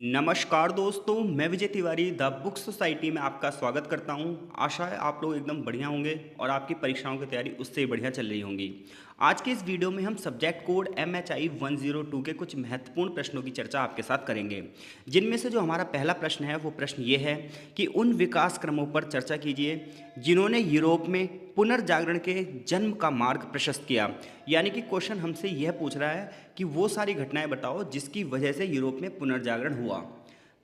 नमस्कार दोस्तों, मैं Vijay Tiwari the book society में आपका स्वागत करता हूं। आशा है आप लोग एकदम बढ़िया होंगे और आपकी परीक्षाओं की तैयारी उससे ही बढ़िया चल रही होंगी। आज के इस वीडियो में हम सब्जेक्ट कोड MHI 102 के कुछ महत्वपूर्ण प्रश्नों की चर्चा आपके साथ करेंगे, जिनमें से जो हमारा पहला प्रश्न है वो प्रश्न ये है कि उन विकास क्रमों पर चर्चा कीजिए जिन्होंने यूरोप में पुनर्जागरण के जन्म का मार्ग प्रशस्त किया। यानी कि क्वेश्चन हमसे यह पूछ रहा है कि वो सारी घटनाएं बताओ जिसकी वजह से यूरोप में पुनर्जागरण हुआ।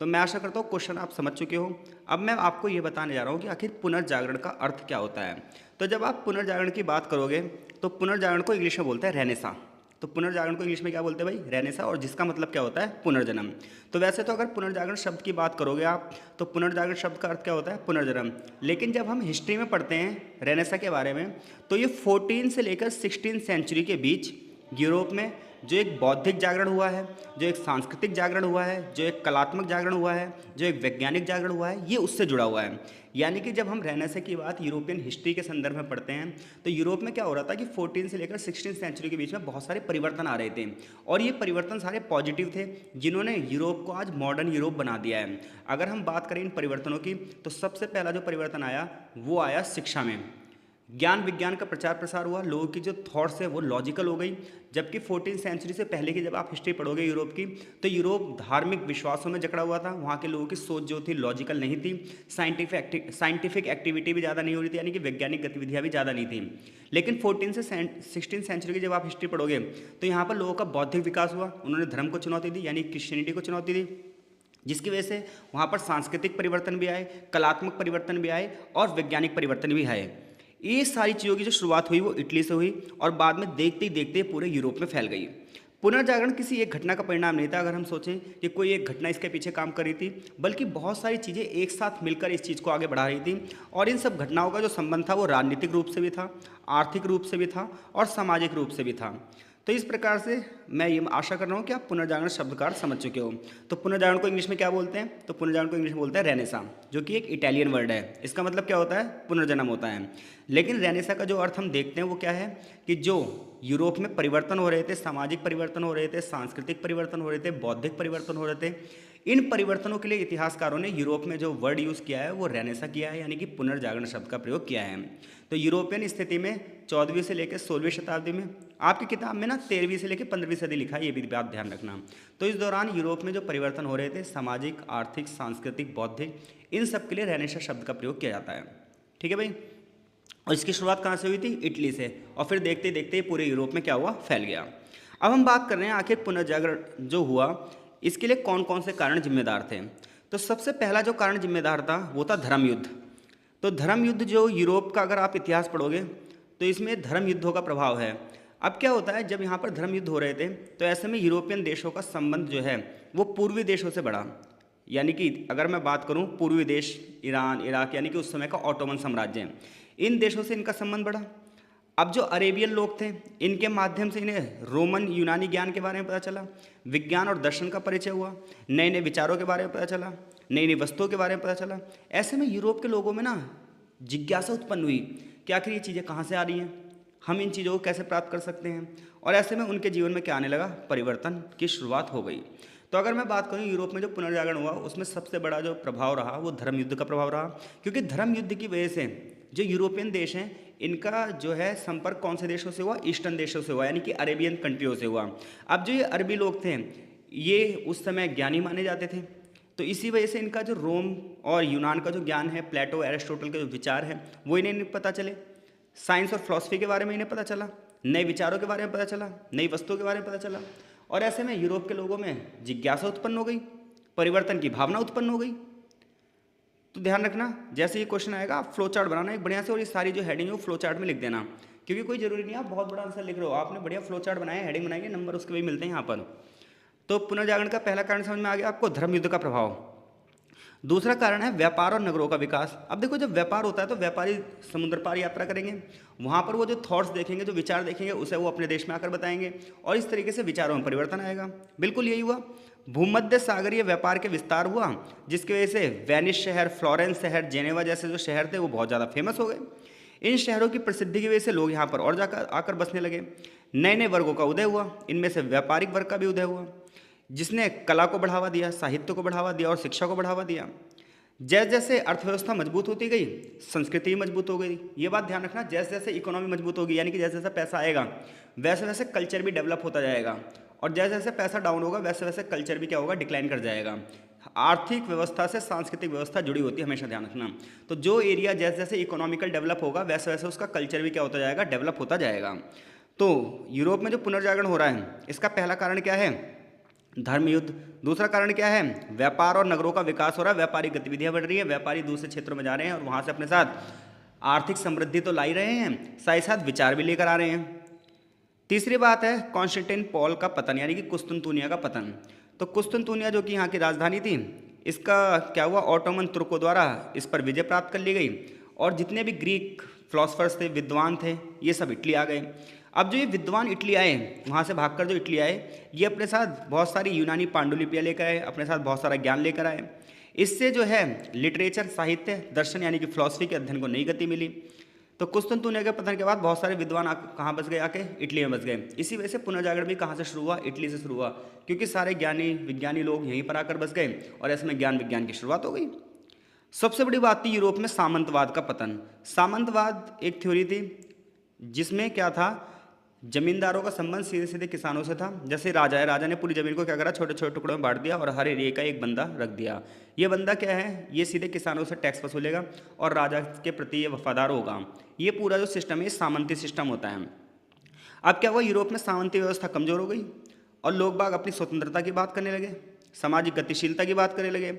तो मैं आशा करता हूँ क्वेश्चन आप समझ चुके हो। अब मैं आपको ये बताने जा रहा हूँ कि आखिर पुनर्जागरण का अर्थ क्या होता है। तो जब आप पुनर्जागरण की बात करोगे तो पुनर्जागरण को इंग्लिश में बोलते हैं रेनेसा। तो पुनर्जागरण को इंग्लिश में क्या बोलते हैं भाई? रेनेसा, और जिसका मतलब क्या होता है? पुनर्जन्म। तो वैसे तो अगर पुनर्जागरण शब्द की बात करोगे आप तो पुनर्जागरण शब्द का अर्थ क्या होता है? पुनर्जन्म। लेकिन जब हम हिस्ट्री में पढ़ते हैं रेनेसा के बारे में तो ये 14 से लेकर 16 सेंचुरी के बीच यूरोप में जो एक बौद्धिक जागरण हुआ है, जो एक सांस्कृतिक जागरण हुआ है, जो एक कलात्मक जागरण हुआ है, जो एक वैज्ञानिक जागरण हुआ है, ये उससे जुड़ा हुआ है। यानी कि जब हम रेनेसा की बात यूरोपियन हिस्ट्री के संदर्भ में पढ़ते हैं तो यूरोप में क्या हो रहा था कि 14 से लेकर 16 सेंचुरी के बीच में बहुत सारे परिवर्तन आ रहे थे और ये परिवर्तन सारे पॉजिटिव थे, जिन्होंने यूरोप को आज मॉडर्न यूरोप बना दिया है। अगर हम बात करें इन परिवर्तनों की तो सबसे पहला जो परिवर्तन आया वो आया शिक्षा में। ज्ञान विज्ञान का प्रचार प्रसार हुआ, लोगों की जो थॉट्स है वो लॉजिकल हो गई। जबकि 14 सेंचुरी से पहले की जब आप हिस्ट्री पढ़ोगे यूरोप की तो यूरोप धार्मिक विश्वासों में जकड़ा हुआ था। वहाँ के लोगों की सोच जो थी लॉजिकल नहीं थी। साइंटिफिक एक्टिविटी भी ज़्यादा नहीं हो रही थी, यानी कि वैज्ञानिक गतिविधियाँ भी ज़्यादा नहीं थी। लेकिन 14 से 16 सेंचुरी की जब आप हिस्ट्री पढ़ोगे तो यहाँ पर लोगों का बौद्धिक विकास हुआ। उन्होंने धर्म को चुनौती दी, यानी क्रिश्चियनिटी को चुनौती दी, जिसकी वजह से वहाँ पर सांस्कृतिक परिवर्तन भी आए, कलात्मक परिवर्तन भी आए और वैज्ञानिक परिवर्तन भी आए। ये सारी चीज़ों की जो शुरुआत हुई वो इटली से हुई और बाद में देखते ही देखते पूरे यूरोप में फैल गई। पुनर्जागरण किसी एक घटना का परिणाम नहीं था, अगर हम सोचें कि कोई एक घटना इसके पीछे काम कर रही थी, बल्कि बहुत सारी चीज़ें एक साथ मिलकर इस चीज़ को आगे बढ़ा रही थी। और इन सब घटनाओं का जो संबंध था वो राजनीतिक रूप से भी था, आर्थिक रूप से भी था और सामाजिक रूप से भी था। तो इस प्रकार से मैं ये आशा कर रहा हूँ कि आप पुनर्जागरण शब्द का अर्थ समझ चुके हो। तो पुनर्जागरण को इंग्लिश में क्या बोलते हैं? तो पुनर्जागरण को इंग्लिश में बोलते हैं रेनेसा, जो कि एक इटालियन वर्ड है। इसका मतलब क्या होता है? पुनर्जन्म होता है। लेकिन रेनेसा का जो अर्थ हम देखते हैं वो क्या है कि जो यूरोप में परिवर्तन हो रहे थे, सामाजिक परिवर्तन हो रहे थे, सांस्कृतिक परिवर्तन हो रहे थे, बौद्धिक परिवर्तन हो रहे थे, इन परिवर्तनों के लिए इतिहासकारों ने यूरोप में जो वर्ड यूज़ किया है वो रेनेसा किया है, यानी कि पुनर्जागरण शब्द का प्रयोग किया है। तो यूरोपियन स्थिति में 14वीं से लेकर 16वीं शताब्दी में, आपकी किताब में ना 13वीं से लेकर 15वीं सदी लिखा है, ये भी बात ध्यान रखना। तो इस दौरान यूरोप में जो परिवर्तन हो रहे थे सामाजिक, आर्थिक, सांस्कृतिक, बौद्धिक, इन सब के लिए रेनेसा शब्द का प्रयोग किया जाता है। ठीक है भाई। और इसकी शुरुआत कहाँ से हुई थी? इटली से, और फिर देखते देखते पूरे यूरोप में क्या हुआ? फैल गया। अब हम बात कर रहे हैं आखिर पुनर्जागरण जो हुआ इसके लिए कौन कौन से कारण जिम्मेदार थे। तो सबसे पहला जो कारण जिम्मेदार था वो था धर्म युद्ध। तो धर्म युद्ध जो यूरोप का अगर आप इतिहास पढ़ोगे तो इसमें धर्म युद्धों का प्रभाव है। अब क्या होता है, जब यहाँ पर धर्म युद्ध हो रहे थे तो ऐसे में यूरोपियन देशों का संबंध जो है वो पूर्वी देशों से बढ़ा। यानी कि अगर मैं बात करूँ पूर्वी देश, ईरान, इराक, यानी कि उस समय का ऑटोमन साम्राज्य, इन देशों से इनका संबंध बढ़ा। अब जो अरेबियन लोग थे इनके माध्यम से इन्हें रोमन यूनानी ज्ञान के बारे में पता चला, विज्ञान और दर्शन का परिचय हुआ, नए नए विचारों के बारे में पता चला, नई नई वस्तुओं के बारे में पता चला। ऐसे में यूरोप के लोगों में ना जिज्ञासा उत्पन्न हुई कि आखिर ये चीज़ें कहाँ से आ रही हैं, हम इन चीज़ों को कैसे प्राप्त कर सकते हैं। और ऐसे में उनके जीवन में क्या आने लगा? परिवर्तन की शुरुआत हो गई। तो अगर मैं बात करूं यूरोप में जो पुनर्जागरण हुआ उसमें सबसे बड़ा जो प्रभाव रहा वो धर्म युद्ध का प्रभाव रहा, क्योंकि धर्म युद्ध की वजह से जो यूरोपियन देश हैं इनका जो है संपर्क कौन से देशों से हुआ? ईस्टर्न देशों से हुआ, यानी कि अरेबियन कंट्रियों से हुआ। अब जो ये अरबी लोग थे ये उस समय ज्ञानी माने जाते थे, तो इसी वजह से इनका जो रोम और यूनान का जो ज्ञान है, प्लेटो एरिस्टोटल के जो विचार हैं वो इन्हें नहीं पता चले। साइंस और फिलॉसफी के बारे में इन्हें पता चला, नए विचारों के बारे में पता चला, नई वस्तुओं के बारे में पता चला। और ऐसे में यूरोप के लोगों में जिज्ञासा उत्पन्न हो गई, परिवर्तन की भावना उत्पन्न हो गई। तो ध्यान रखना, जैसे ये क्वेश्चन आएगा आप फ्लो चार्ट बनाना एक बढ़िया से, और ये सारी जो हेडिंग है वो फ्लो चार्ट में लिख देना, क्योंकि कोई जरूरी नहीं आप बहुत बड़ा आंसर लिख रहे हो, आपने बढ़िया फ्लो चार्ट बनाया, हेडिंग बनाएंगे, नंबर उसके भी मिलते हैं यहाँ पर। तो पुनर्जागरण का पहला कारण समझ में आ गया आपको, धर्म युद्ध का प्रभाव। दूसरा कारण है व्यापार और नगरों का विकास। अब देखो जब व्यापार होता है तो व्यापारी समुद्र पार यात्रा करेंगे, वहाँ पर वो जो थॉट्स देखेंगे, जो विचार देखेंगे उसे वो अपने देश में आकर बताएंगे और इस तरीके से विचारों में परिवर्तन आएगा। बिल्कुल यही हुआ। भूमध्य सागरीय व्यापार के विस्तार हुआ जिसकी वजह से वेनिस शहर, फ्लोरेंस शहर, जेनेवा जैसे जो शहर थे वो बहुत ज़्यादा फेमस हो गए। इन शहरों की प्रसिद्धि की वजह से लोग यहाँ पर और जाकर आकर बसने लगे। नए नए वर्गों का उदय हुआ, इनमें से व्यापारिक वर्ग का भी उदय हुआ। जिसने कला को बढ़ावा दिया, साहित्य को बढ़ावा दिया और शिक्षा को बढ़ावा दिया। जैसे जैसे अर्थव्यवस्था मजबूत होती गई, संस्कृति भी मजबूत हो गई। ये बात ध्यान रखना, जैसे जैसे इकोनॉमी मजबूत होगी, यानी कि जैसे जैसे पैसा आएगा वैसे वैसे कल्चर भी डेवलप होता जाएगा, और जैसे जैसे पैसा डाउन होगा वैसे वैसे कल्चर भी क्या होगा, डिक्लाइन कर जाएगा। आर्थिक व्यवस्था से सांस्कृतिक व्यवस्था जुड़ी होती है, हमेशा ध्यान रखना। तो जो एरिया जैसे जैसे इकोनॉमिकल डेवलप होगा वैसे वैसे उसका कल्चर भी क्या होता जाएगा, डेवलप होता जाएगा। तो यूरोप में जो पुनर्जागरण हो रहा है, इसका पहला कारण क्या है, धर्म युद्ध। दूसरा कारण क्या है, व्यापार और नगरों का विकास हो रहा है, व्यापारिक गतिविधियां बढ़ रही है, व्यापारी दूसरे क्षेत्रों में जा रहे हैं और वहां से अपने साथ आर्थिक समृद्धि तो ला ही रहे हैं, साथ ही साथ विचार भी लेकर आ रहे हैं। तीसरी बात है कॉन्स्टेंटिन पॉल का पतन, यानी कि कुस्तुनतुनिया का पतन। तो कुस्तुनतुनिया जो कि यहाँ की राजधानी थी, इसका क्या हुआ, ऑटोमन तुर्कों द्वारा इस पर विजय प्राप्त कर ली गई, और जितने भी ग्रीक फिलोसफर्स थे, विद्वान थे, ये सब इटली आ गए। अब जो ये विद्वान इटली आए, वहाँ से भागकर जो इटली आए, ये अपने साथ बहुत सारी यूनानी पांडुलिपियाँ लेकर आए, अपने साथ बहुत सारा ज्ञान लेकर आए। इससे जो है लिटरेचर, साहित्य, दर्शन यानी कि फिलॉसफी के अध्ययन को नई गति मिली। तो कुस्तुनतुनिया के पतन के बाद बहुत सारे विद्वान कहाँ बस गए, आके इटली में बस गए। इसी वजह से पुनर्जागरण भी कहाँ से शुरू हुआ, इटली से शुरू हुआ, क्योंकि सारे ज्ञानी विज्ञानी लोग यहीं पर आकर बस गए और ऐसे में ज्ञान विज्ञान की शुरुआत हो गई। सबसे बड़ी बात थी यूरोप में सामंतवाद का पतन। सामंतवाद एक थ्योरी थी जिसमें क्या था, जमींदारों का संबंध सीधे सीधे किसानों से था। जैसे राजा है, राजा ने पूरी जमीन को क्या करा, छोटे छोटे टुकड़ों में बांट दिया और हर एरिया का एक बंदा रख दिया। ये बंदा क्या है, ये सीधे किसानों से टैक्स वसूलेगा और राजा के प्रति ये वफादार होगा। ये पूरा जो सिस्टम है, ये सामंती सिस्टम होता है। अब क्या हुआ, यूरोप में सामंती व्यवस्था कमजोर हो गई और लोग बाग अपनी स्वतंत्रता की बात करने लगे, सामाजिक गतिशीलता की बात करने लगे।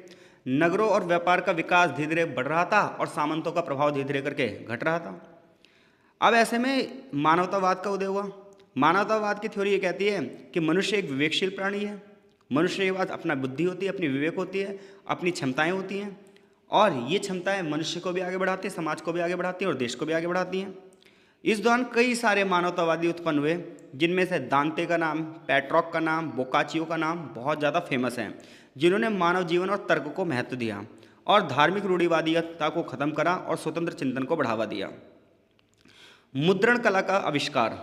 नगरों और व्यापार का विकास धीरे धीरे बढ़ रहा था और सामंतों का प्रभाव धीरे धीरे करके घट रहा था। अब ऐसे में मानवतावाद का उदय हुआ। मानवतावाद की थ्योरी ये कहती है कि मनुष्य एक विवेकशील प्राणी है। मनुष्य के पास अपना बुद्धि होती है, अपनी विवेक होती है, अपनी क्षमताएं होती हैं, और ये क्षमताएं मनुष्य को भी आगे बढ़ाती हैं, समाज को भी आगे बढ़ाती हैं और देश को भी आगे बढ़ाती हैं। इस दौरान कई सारे मानवतावादी उत्पन्न हुए, जिनमें से दांते का नाम, पेट्रोक का नाम, बोकाचियो का नाम बहुत ज़्यादा फेमस हैं, जिन्होंने मानव जीवन और तर्क को महत्व दिया और धार्मिक रूढ़िवादिता को खत्म करा और स्वतंत्र चिंतन को बढ़ावा दिया। मुद्रण कला का आविष्कार,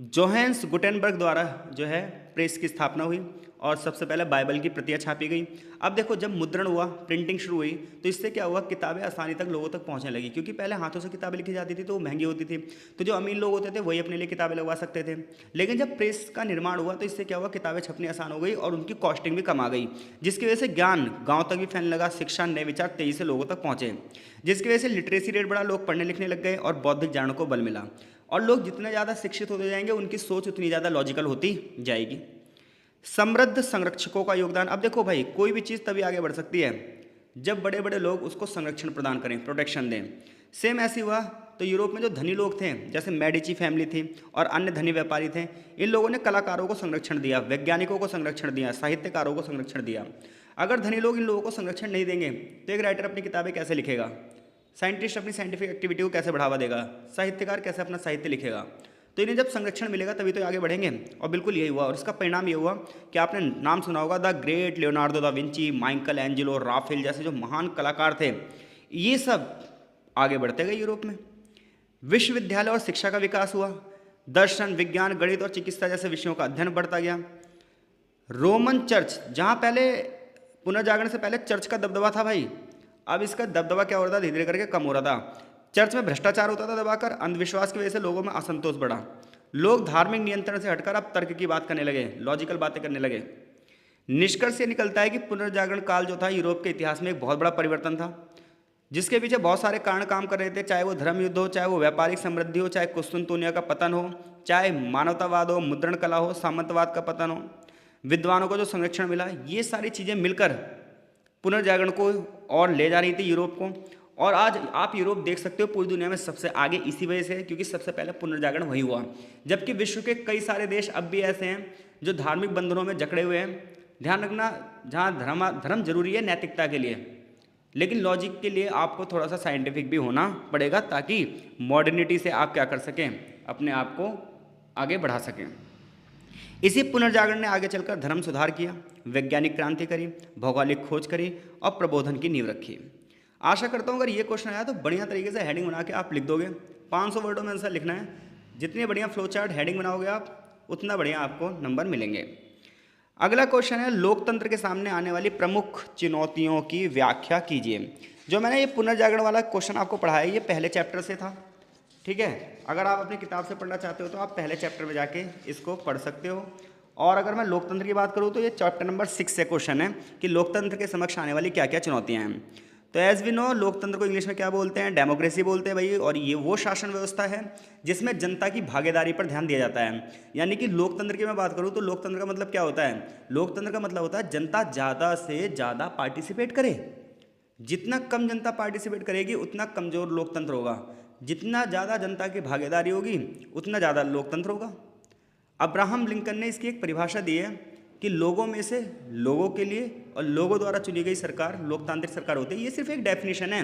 जोहेंस गुटेनबर्ग द्वारा जो है प्रेस की स्थापना हुई और सबसे पहले बाइबल की प्रतियां छापी गई। अब देखो, जब मुद्रण हुआ, प्रिंटिंग शुरू हुई, तो इससे क्या हुआ, किताबें आसानी तक लोगों तक पहुंचने लगी, क्योंकि पहले हाथों से किताबें लिखी जाती थी तो वो महंगी होती थी, तो जो अमीर लोग होते थे वही अपने लिए किताबें लगवा सकते थे। लेकिन जब प्रेस का निर्माण हुआ तो इससे क्या हुआ, किताबें छपनी आसान हो गई और उनकी कॉस्टिंग भी कम आ गई, जिसकी वजह से ज्ञान गाँव तक भी फैलने लगा, शिक्षा, नए विचार तेजी से लोगों तक पहुँचे, जिसकी वजह से लिटरेसी रेट बढ़ा, लोग पढ़ने लिखने लग गए और बौद्धिक ज्ञान को बल मिला। और लोग जितने ज़्यादा शिक्षित होते जाएंगे उनकी सोच उतनी ज़्यादा लॉजिकल होती जाएगी। समृद्ध संरक्षकों का योगदान। अब देखो भाई, कोई भी चीज़ तभी आगे बढ़ सकती है जब बड़े बड़े लोग उसको संरक्षण प्रदान करें, प्रोटेक्शन दें। सेम ऐसे हुआ तो यूरोप में जो धनी लोग थे, जैसे मेडिची फैमिली थी और अन्य धनी व्यापारी थे, इन लोगों ने कलाकारों को संरक्षण दिया, वैज्ञानिकों को संरक्षण दिया, साहित्यकारों को संरक्षण दिया। अगर धनी लोग इन लोगों को संरक्षण नहीं देंगे तो एक राइटर अपनी किताबें कैसे लिखेगा, साइंटिस्ट अपनी साइंटिफिक एक्टिविटी को कैसे बढ़ावा देगा, साहित्यकार कैसे अपना साहित्य लिखेगा। तो इन्हें जब संरक्षण मिलेगा तभी तो आगे बढ़ेंगे, और बिल्कुल यही हुआ। और इसका परिणाम ये हुआ कि आपने नाम सुना होगा, the great Leonardo da Vinci, Michelangelo, Raphael जैसे जो महान कलाकार थे, ये सब आगे बढ़ते गए यूरोप में। विश्वविद्यालय और शिक्षा का विकास हुआ, दर्शन, विज्ञान, गणित और चिकित्सा जैसे विषयों का अध्ययन बढ़ता गया। रोमन चर्च, जहाँ पहले पुनर्जागरण से पहले चर्च का दबदबा था भाई, अब इसका दबदबा क्या हो रहा था, धीरे धीरे करके कम हो रहा था। चर्च में भ्रष्टाचार होता था दबाकर, अंधविश्वास की वजह से लोगों में असंतोष बढ़ा, लोग धार्मिक नियंत्रण से हटकर अब तर्क की बात करने लगे, लॉजिकल बातें करने लगे। निष्कर्ष ये निकलता है कि पुनर्जागरण काल जो था यूरोप के इतिहास में एक बहुत बड़ा परिवर्तन था, जिसके पीछे बहुत सारे कारण काम कर रहे थे, चाहे वो धर्म युद्ध हो, चाहे वो व्यापारिक समृद्धि हो, चाहे कुस्तुनतुनिया का पतन हो, चाहे मानवतावाद हो, मुद्रण कला हो, सामंतवाद का पतन हो, विद्वानों को जो संरक्षण मिला, ये सारी चीज़ें मिलकर पुनर्जागरण को और ले जा रही थी यूरोप को। और आज आप यूरोप देख सकते हो पूरी दुनिया में सबसे आगे इसी वजह से है, क्योंकि सबसे पहले पुनर्जागरण वही हुआ। जबकि विश्व के कई सारे देश अब भी ऐसे हैं जो धार्मिक बंधनों में जकड़े हुए हैं। ध्यान रखना, जहाँ धर्म जरूरी है नैतिकता के लिए, लेकिन लॉजिक के लिए आपको थोड़ा सा साइंटिफिक भी होना पड़ेगा, ताकि मॉडर्निटी से आप क्या कर सकें, अपने आप को आगे बढ़ा सकें। इसी पुनर्जागरण ने आगे चलकर धर्म सुधार किया, वैज्ञानिक क्रांति करी, भौगोलिक खोज करी और प्रबोधन की नींव रखी। आशा करता हूँ अगर ये क्वेश्चन आया तो बढ़िया तरीके से हेडिंग बना के आप लिख दोगे। 500 वर्डों में आंसर लिखना है। जितनी बढ़िया फ्लो चार्ट हेडिंग बनाओगे आप, उतना बढ़िया आपको नंबर मिलेंगे। अगला क्वेश्चन है, लोकतंत्र के सामने आने वाली प्रमुख चुनौतियों की व्याख्या कीजिए। जो मैंने ये पुनर्जागरण वाला क्वेश्चन आपको पढ़ाया ये पहले चैप्टर से था, ठीक है। अगर आप अपनी किताब से पढ़ना चाहते हो तो आप पहले चैप्टर में जाके इसको पढ़ सकते हो। और अगर मैं लोकतंत्र की बात करूँ तो ये चैप्टर नंबर 6 से क्वेश्चन है कि लोकतंत्र के समक्ष आने वाली क्या क्या चुनौतियाँ हैं। तो एज वी नो, लोकतंत्र को इंग्लिश में क्या बोलते हैं, डेमोक्रेसी बोलते हैं भाई। और ये वो शासन व्यवस्था है जिसमें जनता की भागीदारी पर ध्यान दिया जाता है। यानी कि लोकतंत्र की मैं बात करूँ तो लोकतंत्र का मतलब क्या होता है, लोकतंत्र का मतलब होता है जनता ज़्यादा से ज़्यादा पार्टिसिपेट करे। जितना कम जनता पार्टिसिपेट करेगी उतना कमज़ोर लोकतंत्र होगा, जितना ज़्यादा जनता की भागीदारी होगी उतना ज़्यादा लोकतंत्र होगा। अब्राहम लिंकन ने इसकी एक परिभाषा दी है कि लोगों में से लोगों के लिए और लोगों द्वारा चुनी गई सरकार लोकतांत्रिक सरकार होती है। ये सिर्फ एक डेफिनेशन है,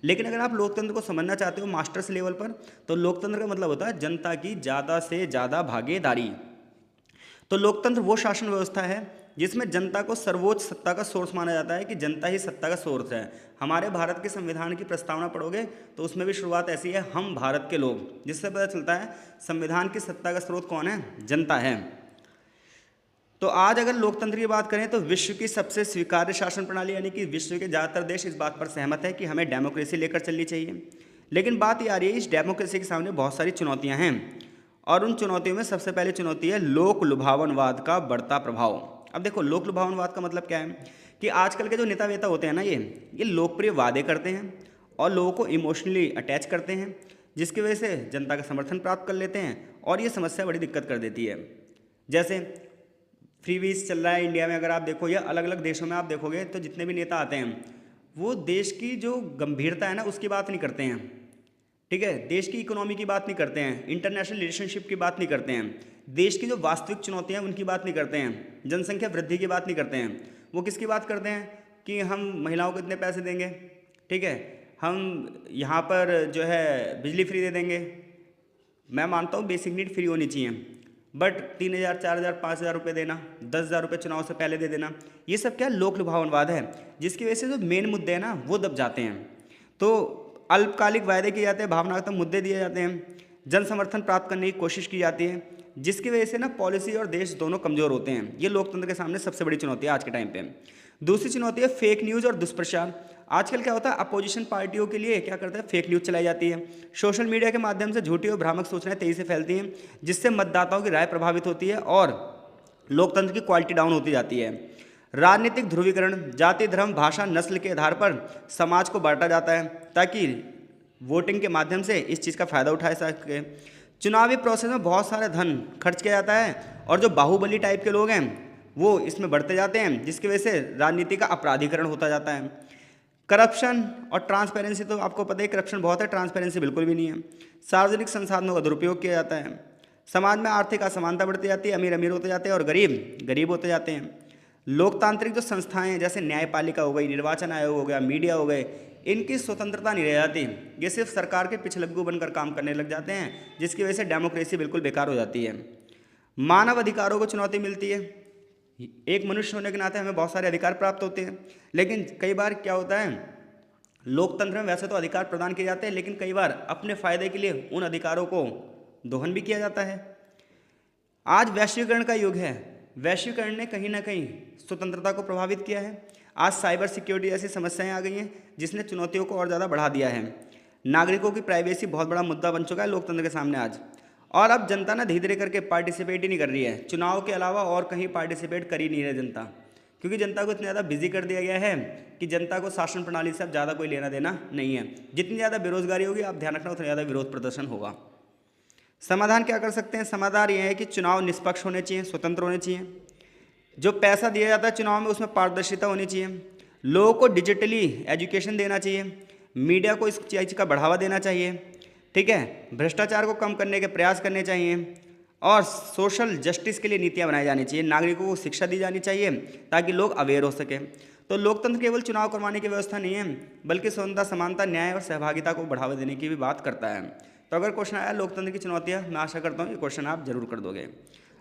लेकिन अगर आप लोकतंत्र को समझना चाहते हो मास्टर्स लेवल पर तो लोकतंत्र का मतलब होता है जनता की ज़्यादा से ज़्यादा भागीदारी। तो लोकतंत्र वो शासन व्यवस्था है जिसमें जनता को सर्वोच्च सत्ता का सोर्स माना जाता है, कि जनता ही सत्ता का सोर्स है। हमारे भारत के संविधान की प्रस्तावना पढ़ोगे तो उसमें भी शुरुआत ऐसी है, हम भारत के लोग, जिससे पता चलता है संविधान की सत्ता का स्रोत कौन है, जनता है। तो आज अगर लोकतंत्र की बात करें तो विश्व की सबसे स्वीकार्य शासन प्रणाली यानी कि विश्व के ज़्यादातर देश इस बात पर सहमत है कि हमें डेमोक्रेसी लेकर चलनी चाहिए। लेकिन बात ये आ रही है, इस डेमोक्रेसी के सामने बहुत सारी चुनौतियां हैं और उन चुनौतियों में सबसे पहले चुनौती है लोक लुभावनवाद का बढ़ता प्रभाव। अब देखो, लोक लुभावनवाद का मतलब क्या है कि आजकल के जो नेता वेता होते हैं ना, ये लोकप्रिय वादे करते हैं और लोगों को इमोशनली अटैच करते हैं, जिसकी वजह से जनता का समर्थन प्राप्त कर लेते हैं और ये समस्या बड़ी दिक्कत कर देती है। जैसे फ्री वीज चल रहा है इंडिया में, अगर आप देखो या अलग अलग देशों में आप देखोगे तो जितने भी नेता आते हैं वो देश की जो गंभीरता है ना उसकी बात नहीं करते हैं, ठीक है। देश की इकोनॉमी की बात नहीं करते हैं, इंटरनेशनल रिलेशनशिप की बात नहीं करते हैं, देश की जो वास्तविक चुनौतियां हैं उनकी बात नहीं करते हैं, जनसंख्या वृद्धि की बात नहीं करते हैं। वो किसकी बात करते हैं कि हम महिलाओं को इतने पैसे देंगे, ठीक है, हम यहाँ पर जो है बिजली फ्री दे देंगे। मैं मानता हूँ बेसिक नीड फ्री होनी चाहिए, बट 3,000 4,000 5,000 रुपये देना, 10,000 रुपये चुनाव से पहले दे देना, ये सब क्या लोक लुभावनवाद है, जिसकी वजह से जो मेन मुद्दे हैं ना वो दब जाते हैं। तो अल्पकालिक वायदे किए जाते हैं, भावनात्मक मुद्दे दिए जाते हैं, जन समर्थन प्राप्त करने की कोशिश की जाती है, जिसकी वजह से ना पॉलिसी और देश दोनों कमज़ोर होते हैं। ये लोकतंत्र के सामने सबसे बड़ी चुनौती है आज के टाइम पे। दूसरी चुनौती है फेक न्यूज़ और दुष्प्रचार। आजकल क्या होता है, अपोजिशन पार्टियों के लिए क्या करता है, फेक न्यूज़ चलाई जाती है। सोशल मीडिया के माध्यम से झूठी और भ्रामक सूचनाएं तेजी से फैलती हैं, जिससे मतदाताओं की राय प्रभावित होती है और लोकतंत्र की क्वालिटी डाउन होती जाती है। राजनीतिक ध्रुवीकरण, जाति धर्म भाषा नस्ल के आधार पर समाज को बांटा जाता है ताकि वोटिंग के माध्यम से इस चीज़ का फ़ायदा उठा सके। चुनावी प्रोसेस में बहुत सारा धन खर्च किया जाता है और जो बाहुबली टाइप के लोग हैं वो इसमें बढ़ते जाते हैं, जिसकी वजह से राजनीति का अपराधीकरण होता जाता है। करप्शन और ट्रांसपेरेंसी, तो आपको पता है करप्शन बहुत है, ट्रांसपेरेंसी बिल्कुल भी नहीं है। सार्वजनिक संसाधनों का दुरुपयोग किया जाता है। समाज में आर्थिक असमानता बढ़ती जाती है, अमीर अमीर होते जाते हैं और गरीब गरीब होते जाते हैं। लोकतांत्रिक जो संस्थाएं हैं जैसे न्यायपालिका हो गई, निर्वाचन आयोग हो गया, मीडिया हो गए, इनकी स्वतंत्रता नहीं रह जाती, ये सिर्फ सरकार के पिछलग्गू बनकर काम करने लग जाते हैं, जिसकी वजह से डेमोक्रेसी बिल्कुल बेकार हो जाती है। मानव अधिकारों को चुनौती मिलती है। एक मनुष्य होने के नाते हमें बहुत सारे अधिकार प्राप्त होते हैं, लेकिन कई बार क्या होता है, लोकतंत्र में वैसे तो अधिकार प्रदान किए जाते हैं लेकिन कई बार अपने फायदे के लिए उन अधिकारों को दोहन भी किया जाता है। आज वैश्वीकरण का युग है, वैश्वीकरण ने कहीं ना कहीं स्वतंत्रता को प्रभावित किया है। आज साइबर सिक्योरिटी जैसी समस्याएं आ गई हैं जिसने चुनौतियों को और ज़्यादा बढ़ा दिया है। नागरिकों की प्राइवेसी बहुत बड़ा मुद्दा बन चुका है लोकतंत्र के सामने आज। और अब जनता ना धीरे धीरे करके पार्टिसिपेट ही नहीं कर रही है, चुनाव के अलावा और कहीं पार्टिसिपेट कर ही नहीं रही जनता, क्योंकि जनता को इतना ज़्यादा बिजी कर दिया गया है कि जनता को शासन प्रणाली से अब ज़्यादा कोई लेना देना नहीं है। जितनी ज़्यादा बेरोजगारी होगी आप ध्यान रखना उतना ज़्यादा विरोध प्रदर्शन होगा। समाधान क्या कर सकते हैं, समाधान ये है कि चुनाव निष्पक्ष होने चाहिए, स्वतंत्र होने चाहिए। जो पैसा दिया जाता है चुनाव में उसमें पारदर्शिता होनी चाहिए। लोगों को डिजिटली एजुकेशन देना चाहिए, मीडिया को इस चीज़ का बढ़ावा देना चाहिए, ठीक है, भ्रष्टाचार को कम करने के प्रयास करने चाहिए और सोशल जस्टिस के लिए नीतियां बनाई जानी चाहिए। नागरिकों को शिक्षा दी जानी चाहिए ताकि लोग अवेयर हो सकें। तो लोकतंत्र केवल चुनाव करवाने की व्यवस्था नहीं है, बल्कि स्वतंत्रता, समानता, न्याय और सहभागिता को बढ़ावा देने की भी बात करता है। तो अगर क्वेश्चन आया लोकतंत्र की चुनौतियाँ, मैं आशा करता हूँ ये क्वेश्चन आप जरूर कर दोगे।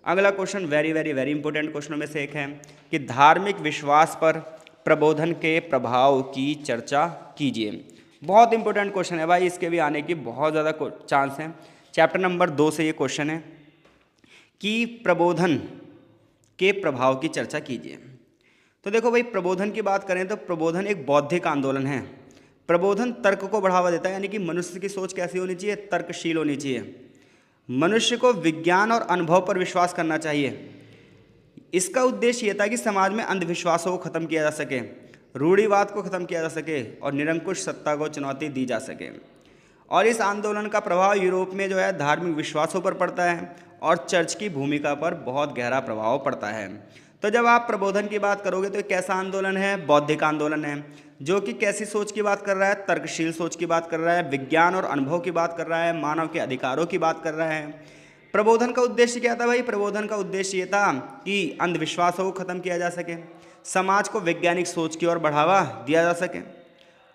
अगला question very very very important क्वेश्चनों में से एक है कि धार्मिक विश्वास पर प्रबोधन के प्रभाव की चर्चा कीजिए। बहुत इंपॉर्टेंट क्वेश्चन है भाई, इसके भी आने की बहुत ज़्यादा चांस है। चैप्टर नंबर 2 से ये क्वेश्चन है कि प्रबोधन के प्रभाव की चर्चा कीजिए। तो देखो भाई, प्रबोधन की बात करें तो प्रबोधन एक बौद्धिक आंदोलन है। प्रबोधन तर्क को बढ़ावा देता है, यानी कि मनुष्य की सोच कैसी होनी चाहिए, तर्कशील होनी चाहिए। मनुष्य को विज्ञान और अनुभव पर विश्वास करना चाहिए। इसका उद्देश्य यह था कि समाज में अंधविश्वासों को खत्म किया जा सके, रूढ़िवाद को खत्म किया जा सके और निरंकुश सत्ता को चुनौती दी जा सके। और इस आंदोलन का प्रभाव यूरोप में जो है धार्मिक विश्वासों पर पड़ता है और चर्च की भूमिका पर बहुत गहरा प्रभाव पड़ता है। तो जब आप प्रबोधन की बात करोगे तो एक कैसा आंदोलन है, बौद्धिक आंदोलन है, जो कि कैसी सोच की बात कर रहा है, तर्कशील सोच की बात कर रहा है, विज्ञान और अनुभव की बात कर रहा है, मानव के अधिकारों की बात कर रहा है। प्रबोधन का उद्देश्य क्या था भाई? प्रबोधन का उद्देश्य ये था कि अंधविश्वासों को खत्म किया जा सके, समाज को वैज्ञानिक सोच की ओर बढ़ावा दिया जा सके।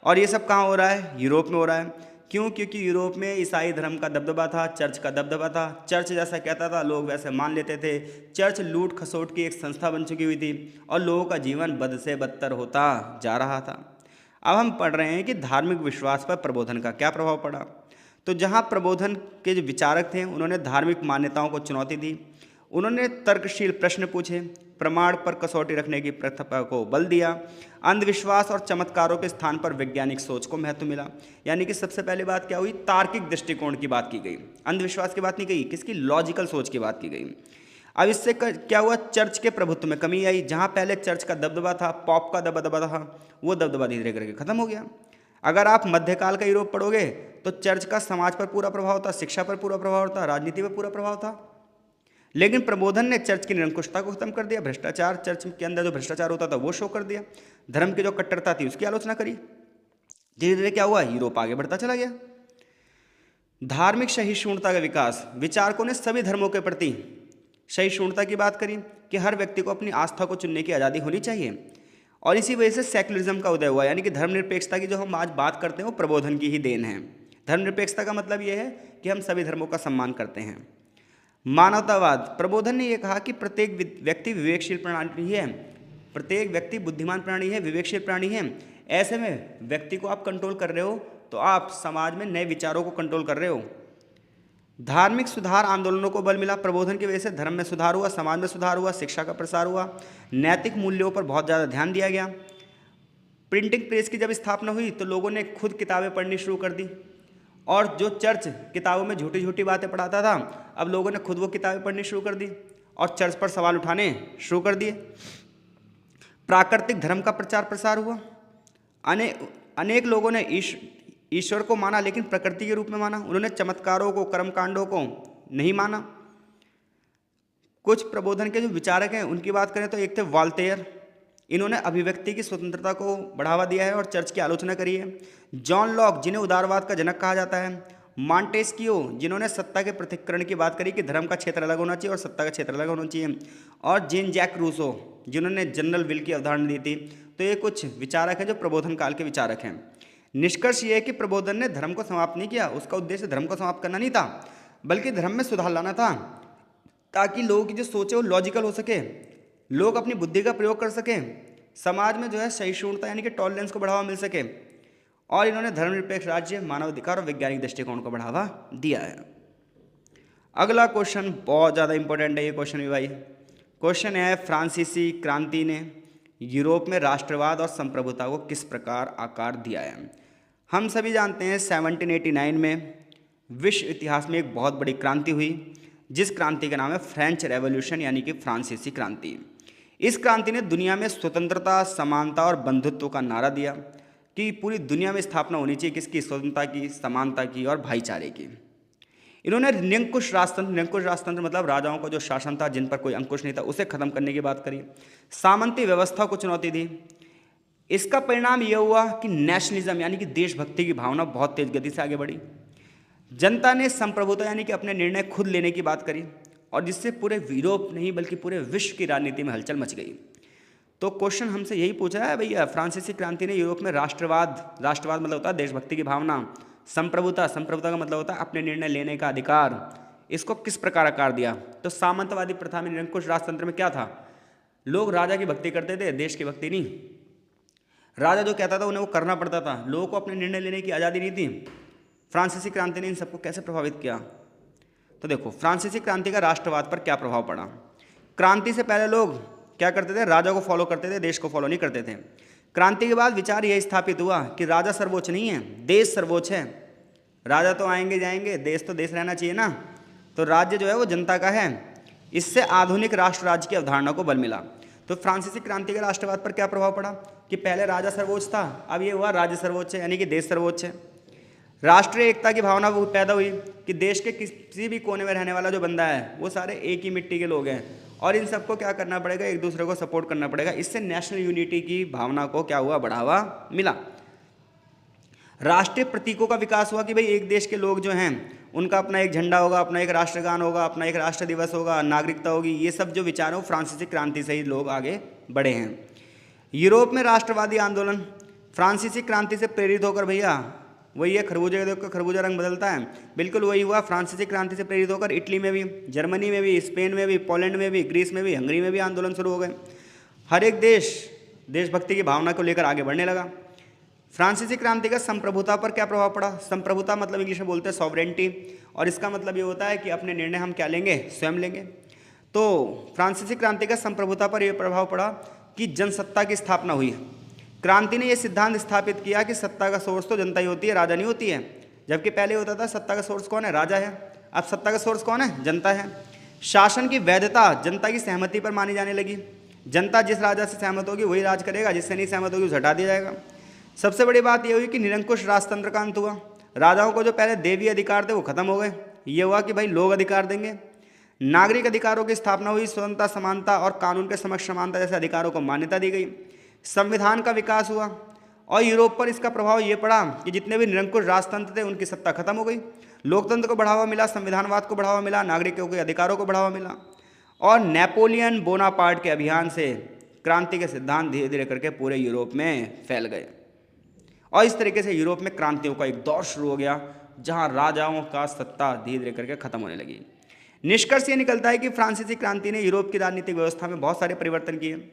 और ये सब कहाँ हो रहा है? यूरोप में हो रहा है। क्यों? क्योंकि यूरोप में ईसाई धर्म का दबदबा था, चर्च का दबदबा था। चर्च जैसा कहता था लोग वैसे मान लेते थे। चर्च लूट खसोट की एक संस्था बन चुकी हुई थी और लोगों का जीवन बद से बदतर होता जा रहा था। अब हम पढ़ रहे हैं कि धार्मिक विश्वास पर प्रबोधन का क्या प्रभाव पड़ा। तो जहाँ प्रबोधन के जो विचारक थे उन्होंने धार्मिक मान्यताओं को चुनौती दी, उन्होंने तर्कशील प्रश्न पूछे, प्रमाण पर कसौटी रखने की प्रथा को बल दिया, अंधविश्वास और चमत्कारों के स्थान पर वैज्ञानिक सोच को महत्व मिला। यानी कि सबसे पहली बात क्या हुई? तार्किक दृष्टिकोण की बात की गई, अंधविश्वास की बात नहीं कही, किसकी? लॉजिकल सोच की बात की गई। अब इससे क्या हुआ? चर्च के प्रभुत्व में कमी आई। जहाँ पहले चर्च का दबदबा था, पॉप का दबदबा था, वो दबदबा धीरे धीरे करके खत्म हो गया। अगर आप मध्यकाल का यूरोप पढ़ोगे तो चर्च का समाज पर पूरा प्रभाव था, शिक्षा पर पूरा प्रभाव था, राजनीति पर पूरा प्रभाव था। लेकिन प्रबोधन ने चर्च की निरंकुशता को खत्म कर दिया, भ्रष्टाचार, चर्च के अंदर जो भ्रष्टाचार होता था वो शो कर दिया, धर्म की जो कट्टरता थी उसकी आलोचना करी। धीरे धीरे क्या हुआ? यूरोप आगे बढ़ता चला गया। धार्मिक सहिष्णुता का विकास, विचारकों ने सभी धर्मों के प्रति सहिष्णुता की बात करी कि हर व्यक्ति को अपनी आस्था को चुनने की आज़ादी होनी चाहिए। और इसी वजह से सेक्युलरिज्म का उदय हुआ, यानी कि धर्मनिरपेक्षता की जो हम आज बात करते हैं वो प्रबोधन की ही देन है। धर्मनिरपेक्षता का मतलब ये है कि हम सभी धर्मों का सम्मान करते हैं। मानवतावाद, प्रबोधन ने यह कहा कि प्रत्येक व्यक्ति विवेकशील प्राणी है, प्रत्येक व्यक्ति बुद्धिमान प्राणी है, विवेकशील प्राणी है। ऐसे में व्यक्ति को आप कंट्रोल कर रहे हो तो आप समाज में नए विचारों को कंट्रोल कर रहे हो। धार्मिक सुधार आंदोलनों को बल मिला, प्रबोधन की वजह से धर्म में सुधार हुआ, समाज में सुधार हुआ, शिक्षा का प्रसार हुआ, नैतिक मूल्यों पर बहुत ज़्यादा ध्यान दिया गया। प्रिंटिंग प्रेस की जब स्थापना हुई तो लोगों ने खुद किताबें पढ़नी शुरू कर दी, और जो चर्च किताबों में झूठी झूठी बातें पढ़ाता था अब लोगों ने खुद वो किताबें पढ़नी शुरू कर दी और चर्च पर सवाल उठाने शुरू कर दिए। प्राकृतिक धर्म का प्रचार प्रसार हुआ, अनेक लोगों ने ईश्वर को माना लेकिन प्रकृति के रूप में माना, उन्होंने चमत्कारों को, कर्मकांडों को नहीं माना। कुछ प्रबोधन के जो विचारक हैं उनकी बात करें तो एक थे वॉल्टेयर, इन्होंने अभिव्यक्ति की स्वतंत्रता को बढ़ावा दिया है और चर्च की आलोचना करी है। जॉन लॉक, जिन्हें उदारवाद का जनक कहा जाता है। मॉन्टेस्क्यू, जिन्होंने सत्ता के पृथक्करण की बात करी कि धर्म का क्षेत्र अलग होना चाहिए और सत्ता का क्षेत्र अलग होना चाहिए। और जीन जैक रूसो, जिन्होंने जनरल विल की अवधारणा दी थी। तो ये कुछ विचारक हैं जो प्रबोधन काल के विचारक हैं। निष्कर्ष ये है कि प्रबोधन ने धर्म को समाप्त नहीं किया, उसका उद्देश्य धर्म को समाप्त करना नहीं था बल्कि धर्म में सुधार लाना था, ताकि लोगों की जो सोच है वो लॉजिकल हो सके, लोग अपनी बुद्धि का प्रयोग कर सकें, समाज में जो है सहिष्णुता यानी कि टॉलरेंस को बढ़ावा मिल सके। और इन्होंने धर्मनिरपेक्ष राज्य, मानवाधिकार और वैज्ञानिक दृष्टिकोण को बढ़ावा दिया है। अगला क्वेश्चन बहुत ज़्यादा इंपॉर्टेंट है ये क्वेश्चन भी भाई। क्वेश्चन है, फ्रांसीसी क्रांति ने यूरोप में राष्ट्रवाद और संप्रभुता को किस प्रकार आकार दिया है? हम सभी जानते हैं 1789 में विश्व इतिहास में एक बहुत बड़ी क्रांति हुई, जिस क्रांति का नाम है फ्रेंच रेवोल्यूशन यानी कि फ्रांसीसी क्रांति। इस क्रांति ने दुनिया में स्वतंत्रता, समानता और बंधुत्व का नारा दिया कि पूरी दुनिया में स्थापना होनी चाहिए किसकी? स्वतंत्रता की, समानता की और भाईचारे की। इन्होंने निरंकुश राजतंत्र मतलब राजाओं का जो शासन था, जिन पर कोई अंकुश नहीं था, उसे खत्म करने की बात करी। सामंती व्यवस्था को चुनौती दी। इसका परिणाम यह हुआ कि नेशनलिज्म यानी कि देशभक्ति की भावना बहुत तेज गति से आगे बढ़ी। जनता ने संप्रभुता यानी कि अपने निर्णय खुद लेने की बात करी, और जिससे पूरे यूरोप नहीं बल्कि पूरे विश्व की राजनीति में हलचल मच गई। तो क्वेश्चन हमसे यही पूछा है भैया, फ्रांसीसी क्रांति ने यूरोप में राष्ट्रवाद मतलब होता है देशभक्ति की भावना, संप्रभुता का मतलब होता है अपने निर्णय लेने का अधिकार, इसको किस प्रकार आकार दिया? तो सामंतवादी प्रथा में, निरंकुश राजतंत्र में क्या था? लोग राजा की भक्ति करते थे, देश की भक्ति नहीं। राजा जो कहता था उन्हें वो करना पड़ता था, लोगों को अपने निर्णय लेने की आज़ादी नहीं थी। फ्रांसीसी क्रांति ने इन सबको कैसे प्रभावित किया? तो देखो, फ्रांसीसी क्रांति का राष्ट्रवाद पर क्या प्रभाव पड़ा? क्रांति से पहले लोग क्या करते थे, राजा को फॉलो करते थे, देश को फॉलो नहीं करते थे। क्रांति के बाद विचार यह स्थापित हुआ कि राजा सर्वोच्च नहीं है, देश सर्वोच्च है। राजा तो आएंगे जाएंगे, देश तो देश रहना चाहिए ना, तो राज्य जो है वो जनता का है। इससे आधुनिक राष्ट्र राज्य की अवधारणा को बल मिला। तो फ्रांसीसी क्रांति के राष्ट्रवाद पर क्या प्रभाव पड़ा कि पहले राजा सर्वोच्च था, अब ये हुआ राज्य सर्वोच्च है, यानी कि देश सर्वोच्च है। राष्ट्रीय एकता की भावना पैदा हुई कि देश के किसी भी कोने में रहने वाला जो बंदा है वो सारे एक ही मिट्टी के लोग हैं और इन सबको क्या करना पड़ेगा, एक दूसरे को सपोर्ट करना पड़ेगा। इससे नेशनल यूनिटी की भावना को क्या हुआ, बढ़ावा मिला। राष्ट्रीय प्रतीकों का विकास हुआ कि भाई एक देश के लोग जो हैं उनका अपना एक झंडा होगा, अपना एक राष्ट्रगान होगा, अपना एक राष्ट्र दिवस होगा, नागरिकता होगी। ये सब जो विचार हो फ्रांसीसी क्रांति से ही लोग आगे बढ़े हैं। यूरोप में राष्ट्रवादी आंदोलन फ्रांसीसी क्रांति से प्रेरित होकर, भैया वही है, खरबूजे के देखो खरबूजा रंग बदलता है, बिल्कुल वही हुआ। फ्रांसीसी क्रांति से प्रेरित होकर इटली में भी, जर्मनी में भी, स्पेन में भी, पोलैंड में भी, ग्रीस में भी, हंगरी में भी आंदोलन शुरू हो गए। हर एक देश देशभक्ति की भावना को लेकर आगे बढ़ने लगा। फ्रांसीसी क्रांति का संप्रभुता पर क्या प्रभाव पड़ा। संप्रभुता मतलब इंग्लिश में बोलते हैं सॉवरेंटी, और इसका मतलब ये होता है कि अपने निर्णय हम क्या लेंगे, स्वयं लेंगे। तो फ्रांसीसी क्रांति का संप्रभुता पर यह प्रभाव पड़ा कि जनसत्ता की स्थापना हुई। क्रांति ने यह सिद्धांत स्थापित किया कि सत्ता का सोर्स तो जनता ही होती है, राजा नहीं होती है। जबकि पहले होता था सत्ता का सोर्स कौन है, राजा है। अब सत्ता का सोर्स कौन है, जनता है। शासन की वैधता जनता की सहमति पर मानी जाने लगी। जनता जिस राजा से सहमत होगी वही राज करेगा, जिससे नहीं सहमत होगी उसे हटा दिया जाएगा। सबसे बड़ी बात यह हुई कि निरंकुश राजतंत्र का अंत हुआ। राजाओं को जो पहले देवी अधिकार थे वो खत्म हो गए। ये हुआ कि भाई लोग अधिकार देंगे। नागरिक अधिकारों की स्थापना हुई। स्वतंत्रता, समानता और कानून के समक्ष समानता जैसे अधिकारों को मान्यता दी गई। संविधान का विकास हुआ और यूरोप पर इसका प्रभाव ये पड़ा कि जितने भी निरंकुश राजतंत्र थे उनकी सत्ता खत्म हो गई। लोकतंत्र को बढ़ावा मिला, संविधानवाद को बढ़ावा मिला, नागरिकों के अधिकारों को बढ़ावा मिला। और नेपोलियन बोनापार्ट के अभियान से क्रांति के सिद्धांत धीरे धीरे करके पूरे यूरोप में फैल गए और इस तरीके से यूरोप में क्रांतियों का एक दौर शुरू हो गया जहां राजाओं का सत्ता धीरे धीरे करके खत्म होने लगी। निष्कर्ष ये निकलता है कि फ्रांसीसी क्रांति ने यूरोप की राजनीतिक व्यवस्था में बहुत सारे परिवर्तन किए,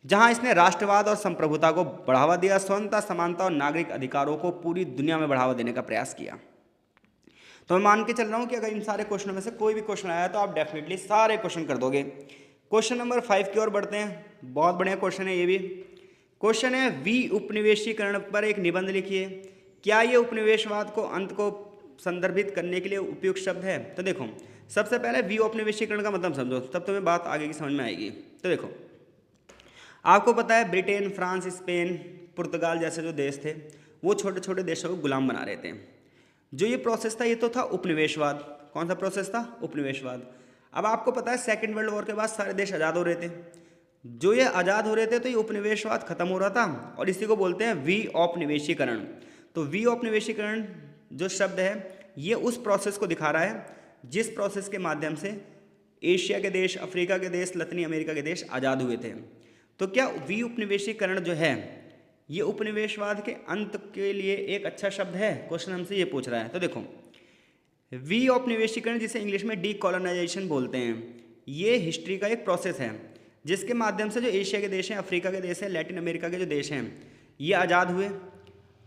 जहां इसने राष्ट्रवाद और संप्रभुता को बढ़ावा दिया, स्वतंत्रता, समानता और नागरिक अधिकारों को पूरी दुनिया में बढ़ावा देने का प्रयास किया। तो मैं मान के चल रहा हूं कि अगर इन सारे क्वेश्चनों में से कोई भी क्वेश्चन आया तो आप डेफिनेटली सारे क्वेश्चन कर दोगे। क्वेश्चन नंबर 5 की ओर बढ़ते हैं। बहुत बढ़िया क्वेश्चन है ये भी। क्वेश्चन है, वी उपनिवेशीकरण पर एक निबंध लिखिए। क्या ये उपनिवेशवाद को अंत को संदर्भित करने के लिए उपयुक्त शब्द है। तो देखो, सबसे पहले वी उपनिवेशीकरण का मतलब समझो, तब तुम्हें बात आगे की समझ में आएगी। तो देखो, आपको पता है ब्रिटेन, फ्रांस, स्पेन, पुर्तगाल जैसे जो देश थे वो छोटे छोटे देशों को गुलाम बना रहे थे। जो ये प्रोसेस था ये तो था उपनिवेशवाद। कौन सा प्रोसेस था, उपनिवेशवाद। अब आपको पता है सेकेंड वर्ल्ड वॉर के बाद सारे देश आज़ाद हो रहे थे। जो ये आज़ाद हो रहे थे तो ये उपनिवेशवाद खत्म हो रहा था और इसी को बोलते हैं वी औपनिवेशीकरण। तो वी औपनिवेशीकरण जो शब्द है ये उस प्रोसेस को दिखा रहा है जिस प्रोसेस के माध्यम से एशिया के देश, अफ्रीका के देश, लतीनी अमेरिका के देश आज़ाद हुए थे। तो क्या वी उपनिवेशीकरण जो है ये उपनिवेशवाद के अंत के लिए एक अच्छा शब्द है, क्वेश्चन हमसे ये पूछ रहा है। तो देखो, वी औपनिवेशीकरण जिसे इंग्लिश में डीकोलोनाइजेशन बोलते हैं, ये हिस्ट्री का एक प्रोसेस है जिसके माध्यम से जो एशिया के देश हैं, अफ्रीका के देश हैं, लैटिन अमेरिका के जो देश हैं ये आज़ाद हुए।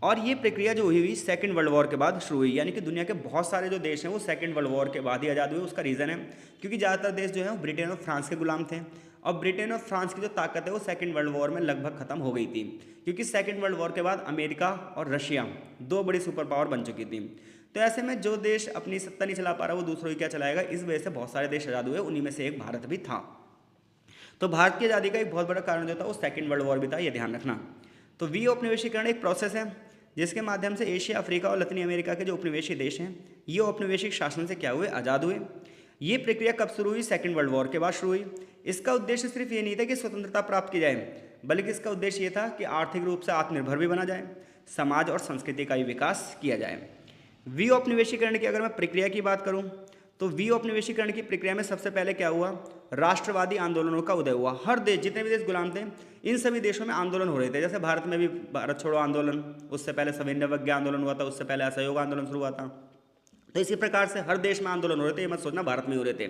और ये प्रक्रिया जो हुई सेकेंड वर्ल्ड वॉर के बाद शुरू हुई, यानी कि दुनिया के बहुत सारे जो देश हैं वो सेकेंड वर्ल्ड वॉर के बाद ही आज़ाद हुए। उसका रीज़न है क्योंकि ज़्यादातर देश जो है वो ब्रिटेन और फ्रांस के गुलाम थे और ब्रिटेन और फ्रांस की जो ताकत है वो सेकेंड वर्ल्ड वॉर में लगभग खत्म हो गई थी, क्योंकि सेकेंड वर्ल्ड वॉर के बाद अमेरिका और रशिया दो बड़ी सुपर पावर बन चुकी थी। तो ऐसे में जो देश अपनी सत्ता नहीं चला पा रहा वो दूसरों की क्या चलाएगा, इस वजह से बहुत सारे देश आज़ाद हुए, उन्हीं में से एक भारत भी था। तो भारत की आज़ादी का एक बहुत बड़ा कारण जो था वो सेकेंड वर्ल्ड वॉर भी था, ये ध्यान रखना। तो वी उपनिवेशीकरण एक प्रोसेस है जिसके माध्यम से एशिया, अफ्रीका और लतीनी अमेरिका के जो उपनिवेशी देश हैं ये औपनिवेशिक शासन से क्या हुए, आज़ाद हुए। ये प्रक्रिया कब शुरू हुई, सेकेंड वर्ल्ड वॉर के बाद शुरू हुई। इसका उद्देश्य सिर्फ ये नहीं था कि स्वतंत्रता प्राप्त की जाए, बल्कि इसका उद्देश्य ये था कि आर्थिक रूप से आत्मनिर्भर भी बना जाए, समाज और संस्कृति का भी विकास किया जाए। वी औपनिवेशीकरण की अगर मैं प्रक्रिया की बात करूँ तो वी औपनिवेशीकरण की प्रक्रिया में सबसे पहले क्या हुआ, राष्ट्रवादी आंदोलनों का उदय हुआ। हर देश, जितने भी देश गुलाम थे, इन सभी देशों में आंदोलन हो रहे थे। जैसे भारत में भी भारत छोड़ो आंदोलन, उससे पहले सविनय अवज्ञा आंदोलन हुआ था, उससे पहले असहयोग आंदोलन शुरू हुआ था। तो इसी प्रकार से हर देश में आंदोलन हो रहे थे, ये मत सोचना भारत में हो रहे थे।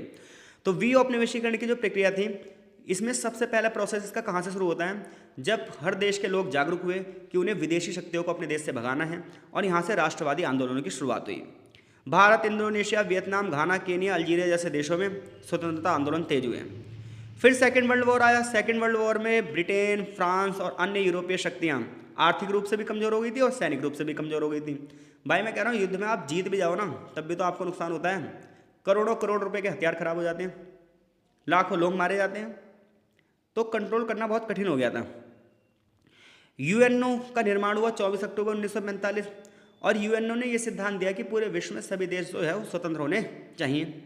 तो वी औपनिवेशीकरण की जो प्रक्रिया थी इसमें सबसे पहला प्रोसेस इसका कहाँ से शुरू होता है, जब हर देश के लोग जागरूक हुए कि उन्हें विदेशी शक्तियों को अपने देश से भगाना है और यहाँ से राष्ट्रवादी आंदोलनों की शुरुआत हुई। भारत, इंडोनेशिया, वियतनाम, घाना, केनिया, अल्जीरिया जैसे देशों में स्वतंत्रता आंदोलन तेज हुए। फिर सेकेंड वर्ल्ड वॉर आया। सेकेंड वर्ल्ड वॉर में ब्रिटेन, फ्रांस और अन्य यूरोपीय शक्तियाँ आर्थिक रूप से भी कमज़ोर हो गई थी और सैनिक रूप से भी कमज़ोर हो गई थी। भाई मैं कह रहा हूँ युद्ध में आप जीत भी जाओ ना, तब भी तो आपको नुकसान होता है। करोड़ों करोड़ रुपए के हथियार खराब हो जाते हैं, लाखों लोग मारे जाते हैं, तो कंट्रोल करना बहुत कठिन हो गया था। यूएनओ का निर्माण हुआ 24 अक्टूबर 1945 और यूएनओ ने यह सिद्धांत दिया कि पूरे विश्व में सभी देश जो है वो स्वतंत्र होने चाहिए।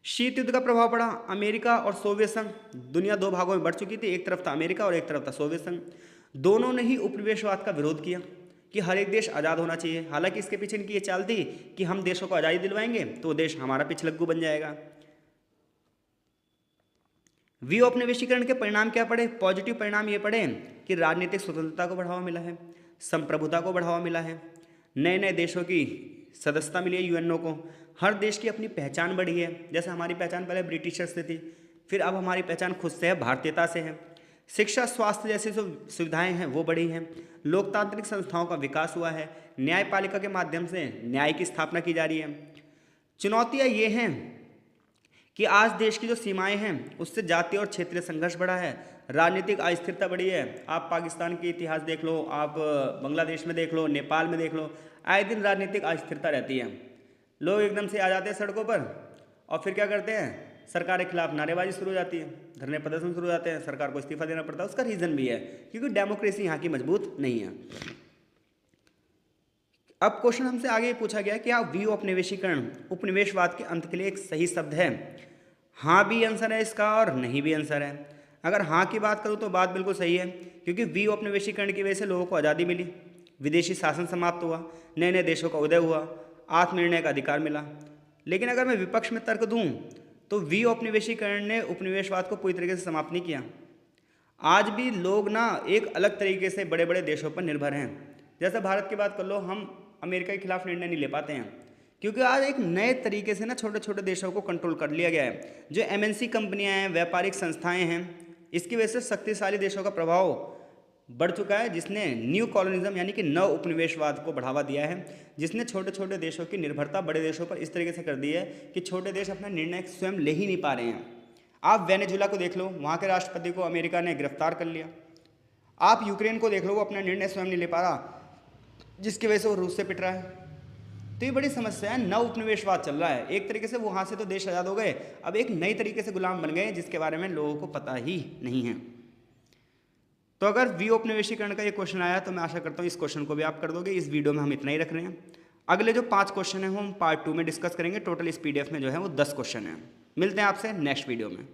शीत युद्ध का प्रभाव पड़ा। अमेरिका और सोवियत संघ, दुनिया दो भागों में बढ़ चुकी थी, एक तरफ था अमेरिका और एक तरफ था सोवियत संघ। दोनों ने ही उपनिवेशवाद का विरोध किया कि हर एक देश आज़ाद होना चाहिए। हालांकि इसके पीछे इनकी ये चाल थी कि हम देशों को आज़ादी दिलवाएंगे तो देश हमारा पिछलग्गू बन जाएगा। विओपनिवेशीकरण के परिणाम क्या पड़े? पॉजिटिव परिणाम ये पड़े कि राजनीतिक स्वतंत्रता को बढ़ावा मिला है, संप्रभुता को बढ़ावा मिला है, नए नए देशों की सदस्यता मिली है यूएनओ को, हर देश की अपनी पहचान बढ़ी है। जैसे हमारी पहचान पहले ब्रिटिशर्स से थी, फिर अब हमारी पहचान खुद से है, भारतीयता से है। शिक्षा, स्वास्थ्य जैसी जो सुविधाएं हैं वो बढ़ी हैं। लोकतांत्रिक संस्थाओं का विकास हुआ है। न्यायपालिका के माध्यम से न्याय की स्थापना की जा रही है। चुनौतियां ये हैं कि आज देश की जो सीमाएं हैं उससे जातीय और क्षेत्रीय संघर्ष बढ़ा है, राजनीतिक अस्थिरता बढ़ी है। आप पाकिस्तान के इतिहास देख लो, आप बांग्लादेश में देख लो, नेपाल में देख लो, आए दिन राजनीतिक अस्थिरता रहती है। लोग एकदम से आ जाते हैं सड़कों पर और फिर क्या करते हैं, सरकार के खिलाफ नारेबाजी शुरू हो जाती है, धरने प्रदर्शन शुरू हो जाते हैं, सरकार को इस्तीफा देना पड़ता है। उसका रीज़न भी है क्योंकि डेमोक्रेसी यहाँ की मजबूत नहीं है। अब क्वेश्चन हमसे आगे पूछा गया कि आप विओपनिवेशीकरण उपनिवेशवाद के अंत के लिए एक सही शब्द है? हाँ भी आंसर है इसका और नहीं भी आंसर है। अगर हाँ की बात करूँ तो बात बिल्कुल सही है क्योंकि विओपनिवेशीकरण की वजह से लोगों को आज़ादी मिली, विदेशी शासन समाप्त हुआ, नए नए देशों का उदय हुआ, आत्मनिर्णय का अधिकार मिला। लेकिन अगर मैं विपक्ष में तर्क दूँ तो विओपनिवेशीकरण ने उपनिवेशवाद को पूरी तरीके से समाप्त नहीं किया। आज भी लोग ना एक अलग तरीके से बड़े बड़े देशों पर निर्भर हैं। जैसे भारत की बात कर लो, हम अमेरिका के खिलाफ निर्णय नहीं ले पाते हैं क्योंकि आज एक नए तरीके से ना छोटे छोटे देशों को कंट्रोल कर लिया गया है। जो एमएनसी कंपनियां हैं, व्यापारिक संस्थाएं हैं, इसकी वजह से शक्तिशाली देशों का प्रभाव बढ़ चुका है, जिसने न्यू कॉलोनिज्म यानी कि नव उपनिवेशवाद को बढ़ावा दिया है, जिसने छोटे छोटे देशों की निर्भरता बड़े देशों पर इस तरीके से कर दी है कि छोटे देश अपना निर्णय स्वयं ले ही नहीं पा रहे हैं। आप वेनेजुला को देख लो, वहाँ के राष्ट्रपति को अमेरिका ने गिरफ्तार कर लिया। आप यूक्रेन को देख लो, वो अपना निर्णय स्वयं नहीं ले पा रहा, जिसकी वजह से वो रूस से पिट रहा है। तो ये बड़ी समस्या है, नव उपनिवेशवाद चल रहा है। एक तरीके से वहाँ से तो देश आज़ाद हो गए, अब एक नई तरीके से गुलाम बन गए जिसके बारे में लोगों को पता ही नहीं है। तो अगर विओपनिवेशीकरण का ये क्वेश्चन आया तो मैं आशा करता हूँ इस क्वेश्चन को भी आप कर दोगे। इस वीडियो में हम इतना ही रख रहे हैं। अगले जो 5 क्वेश्चन हैं वो हम पार्ट 2 में डिस्कस करेंगे। टोटल इस PDF में जो है वो 10 क्वेश्चन हैं। मिलते हैं आपसे नेक्स्ट वीडियो में।